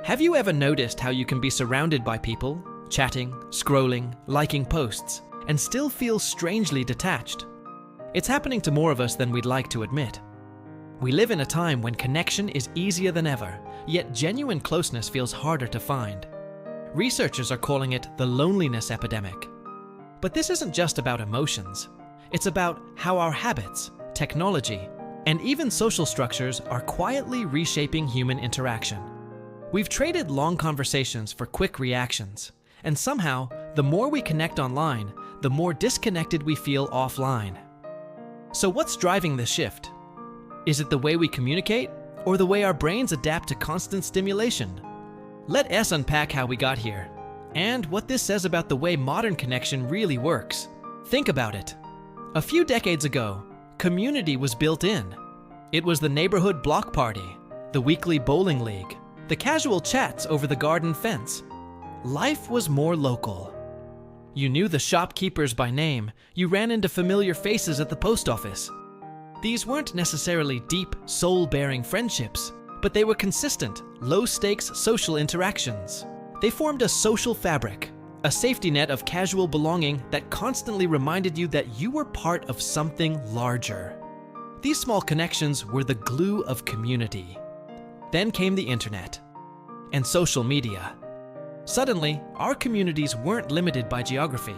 Have you ever noticed how you can be surrounded by people, chatting, scrolling, liking posts, and still feel strangely detached? It's happening to more of us than we'd like to admit. We live in a time when connection is easier than ever, yet genuine closeness feels harder to find. Researchers are calling it the loneliness epidemic. But this isn't just about emotions. It's about how our habits, technology, and even social structures are quietly reshaping human interaction. We've traded long conversations for quick reactions, and somehow, the more we connect online, the more disconnected we feel offline. So what's driving this shift? Is it the way we communicate, or the way our brains adapt to constant stimulation? Let us unpack how we got here, and what this says about the way modern connection really works. Think about it. A few decades ago, community was built in. It was the neighborhood block party, the weekly bowling league, the casual chats over the garden fence. Life was more local. You knew the shopkeepers by name, you ran into familiar faces at the post office. These weren't necessarily deep, soul-bearing friendships, but they were consistent, low-stakes social interactions. They formed a social fabric, a safety net of casual belonging that constantly reminded you that you were part of something larger. These small connections were the glue of community. Then came the internet and social media. Suddenly, our communities weren't limited by geography.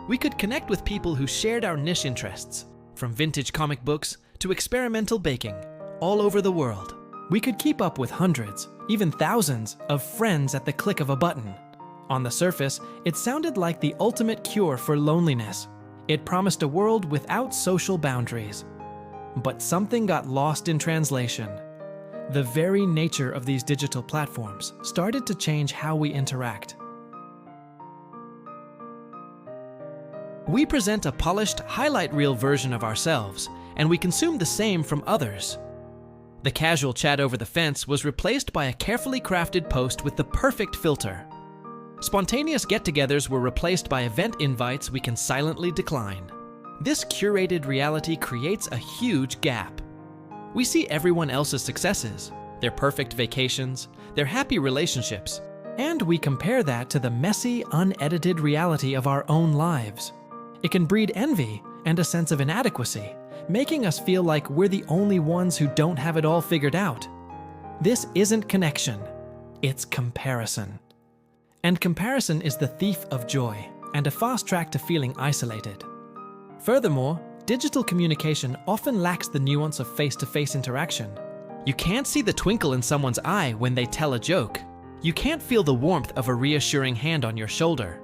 We could connect with people who shared our niche interests, from vintage comic books to experimental baking, all over the world. We could keep up with hundreds, even thousands, of friends at the click of a button. On the surface, it sounded like the ultimate cure for loneliness. It promised a world without social boundaries. But something got lost in translation. The very nature of these digital platforms started to change how we interact. We present a polished highlight reel version of ourselves, and we consume the same from others. The casual chat over the fence was replaced by a carefully crafted post with the perfect filter. Spontaneous get-togethers were replaced by event invites we can silently decline. This curated reality creates a huge gap. We see everyone else's successes, their perfect vacations, their happy relationships, and we compare that to the messy, unedited reality of our own lives. It can breed envy and a sense of inadequacy, making us feel like we're the only ones who don't have it all figured out. This isn't connection, it's comparison. And comparison is the thief of joy and a fast track to feeling isolated. Furthermore, digital communication often lacks the nuance of face-to-face interaction. You can't see the twinkle in someone's eye when they tell a joke. You can't feel the warmth of a reassuring hand on your shoulder.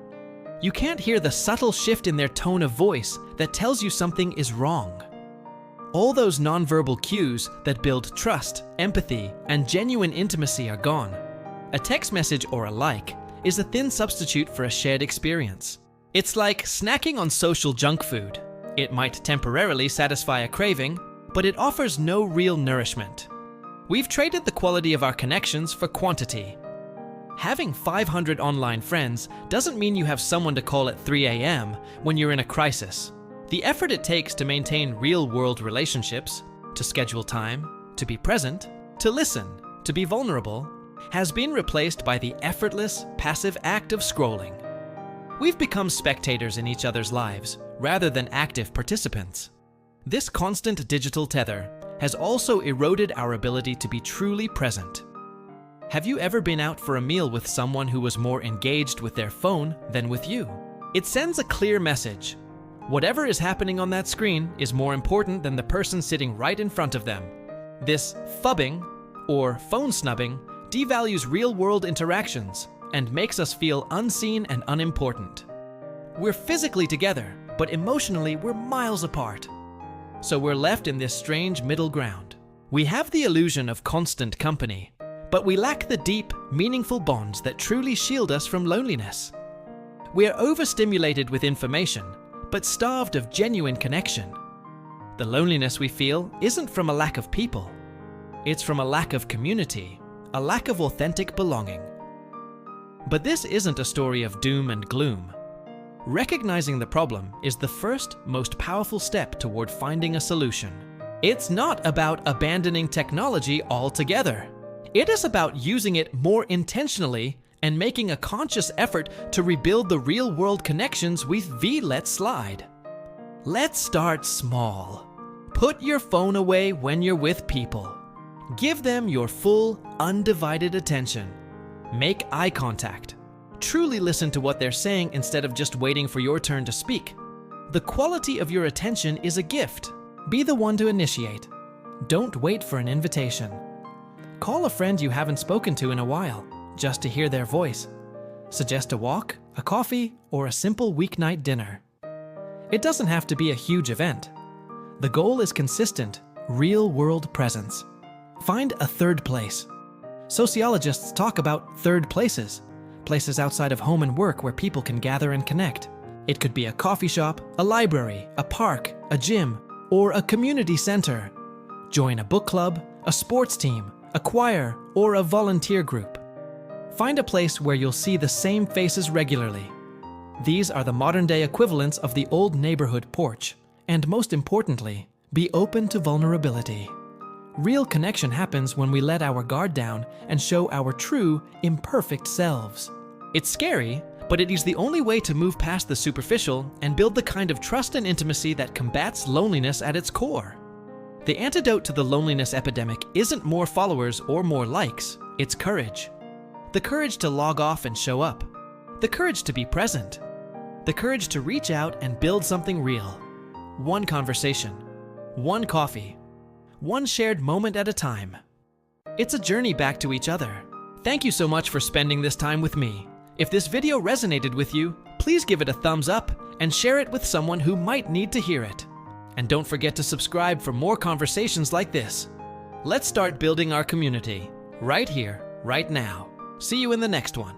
You can't hear the subtle shift in their tone of voice that tells you something is wrong. All those nonverbal cues that build trust, empathy, and genuine intimacy are gone. A text message or a like is a thin substitute for a shared experience. It's like snacking on social junk food. It might temporarily satisfy a craving, but it offers no real nourishment. We've traded the quality of our connections for quantity. Having 500 online friends doesn't mean you have someone to call at 3 a.m. when you're in a crisis. The effort it takes to maintain real-world relationships, to schedule time, to be present, to listen, to be vulnerable, has been replaced by the effortless, passive act of scrolling. We've become spectators in each other's lives, rather than active participants. This constant digital tether has also eroded our ability to be truly present. Have you ever been out for a meal with someone who was more engaged with their phone than with you? It sends a clear message. Whatever is happening on that screen is more important than the person sitting right in front of them. This phubbing, or phone snubbing, devalues real-world interactions and makes us feel unseen and unimportant. We're physically together, but emotionally we're miles apart. So we're left in this strange middle ground. We have the illusion of constant company, but we lack the deep, meaningful bonds that truly shield us from loneliness. We're overstimulated with information, but starved of genuine connection. The loneliness we feel isn't from a lack of people. It's from a lack of community, a lack of authentic belonging. But this isn't a story of doom and gloom. Recognizing the problem is the first, most powerful step toward finding a solution. It's not about abandoning technology altogether. It is about using it more intentionally and making a conscious effort to rebuild the real-world connections we've let slide. Let's start small. Put your phone away when you're with people. Give them your full, undivided attention. Make eye contact. Truly listen to what they're saying instead of just waiting for your turn to speak. The quality of your attention is a gift. Be the one to initiate. Don't wait for an invitation. Call a friend you haven't spoken to in a while, just to hear their voice. Suggest a walk, a coffee, or a simple weeknight dinner. It doesn't have to be a huge event. The goal is consistent, real-world presence. Find a third place. Sociologists talk about third places, places outside of home and work where people can gather and connect. It could be a coffee shop, a library, a park, a gym, or a community center. Join a book club, a sports team, a choir, or a volunteer group. Find a place where you'll see the same faces regularly. These are the modern-day equivalents of the old neighborhood porch. And most importantly, be open to vulnerability. Real connection happens when we let our guard down and show our true, imperfect selves. It's scary, but it is the only way to move past the superficial and build the kind of trust and intimacy that combats loneliness at its core. The antidote to the loneliness epidemic isn't more followers or more likes, it's courage. The courage to log off and show up. The courage to be present. The courage to reach out and build something real. One conversation. One coffee. One shared moment at a time. It's a journey back to each other. Thank you so much for spending this time with me. If this video resonated with you, please give it a thumbs up and share it with someone who might need to hear it. And don't forget to subscribe for more conversations like this. Let's start building our community, right here, right now. See you in the next one.